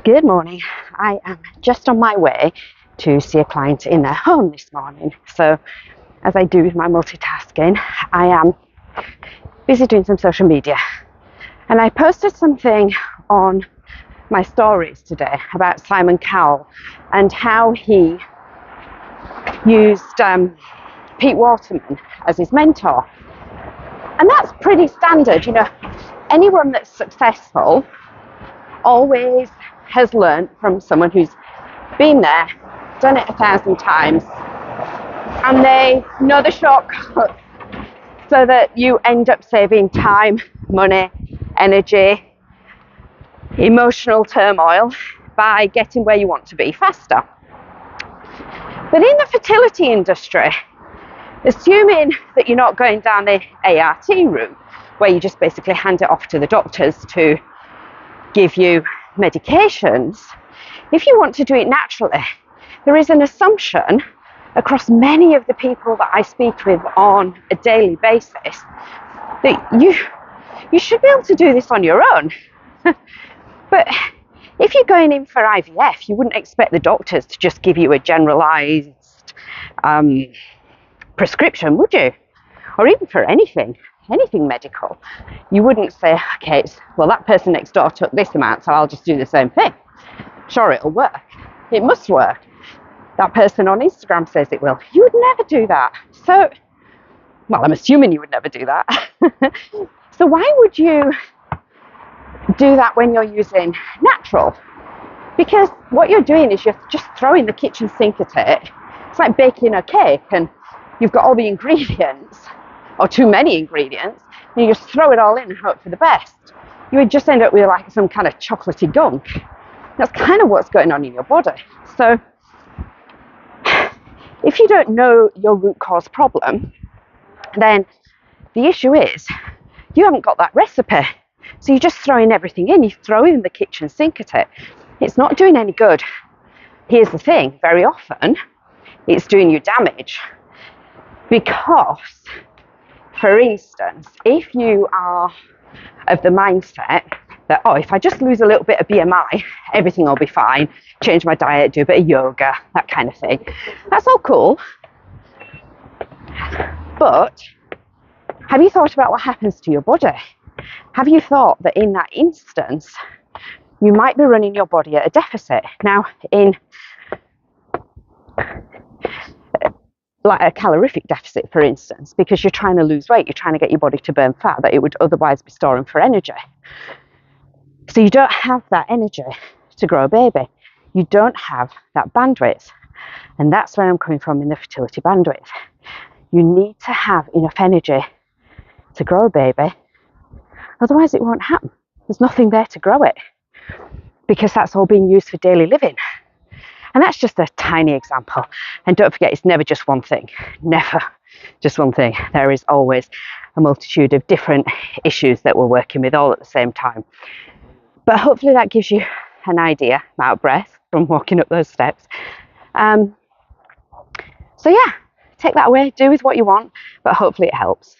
Good morning. I am just on my way to see a client in their home this morning. So, as I do with my multitasking, I am busy doing some social media. And I posted something on my stories today about Simon Cowell and how he used Pete Waterman as his mentor. And that's pretty standard. Anyone that's successful always has learned from someone who's been there, done it 1,000 times, and they know the shortcuts so that you end up saving time, money, energy, emotional turmoil by getting where you want to be faster. But in the fertility industry, assuming that you're not going down the ART route, where you just basically hand it off to the doctors to give you medications, if you want to do it naturally, there is an assumption across many of the people that I speak with on a daily basis that you should be able to do this on your own. But if you're going in for IVF, you wouldn't expect the doctors to just give you a generalized prescription, would you? Or even for anything medical. You wouldn't say, okay, well, that person next door took this amount, so I'll just do the same thing. Sure, it'll work. It must work. That person on Instagram says it will. You would never do that. So, well, I'm assuming you would never do that. So why would you do that when you're using natural? Because what you're doing is you're just throwing the kitchen sink at it. It's like baking a cake and you've got all the ingredients, or too many ingredients, and you just throw it all in and hope for the best. You would just end up with like some kind of chocolatey gunk. That's kind of what's going on in your body. So if you don't know your root cause problem, then the issue is you haven't got that recipe. So you're just throwing everything in. You throw in the kitchen sink at it. It's not doing any good. Here's the thing, very often it's doing you damage. Because, for instance, if you are of the mindset that, oh, if I just lose a little bit of BMI, everything will be fine, change my diet, do a bit of yoga, that kind of thing. That's all cool. But have you thought about what happens to your body? Have you thought that in that instance, you might be running your body at a deficit? Now, in like a calorific deficit, for instance, because you're trying to lose weight, you're trying to get your body to burn fat that it would otherwise be storing for energy. So you don't have that energy to grow a baby. You don't have that bandwidth. And that's where I'm coming from in the fertility bandwidth. You need to have enough energy to grow a baby. Otherwise it won't happen. There's nothing there to grow it because that's all being used for daily living. And that's just a tiny example. And don't forget, it's never just one thing. Never just one thing. There is always a multitude of different issues that we're working with all at the same time. But hopefully that gives you an idea. I'm out of breath from walking up those steps. So yeah, take that away, do with what you want, but hopefully it helps.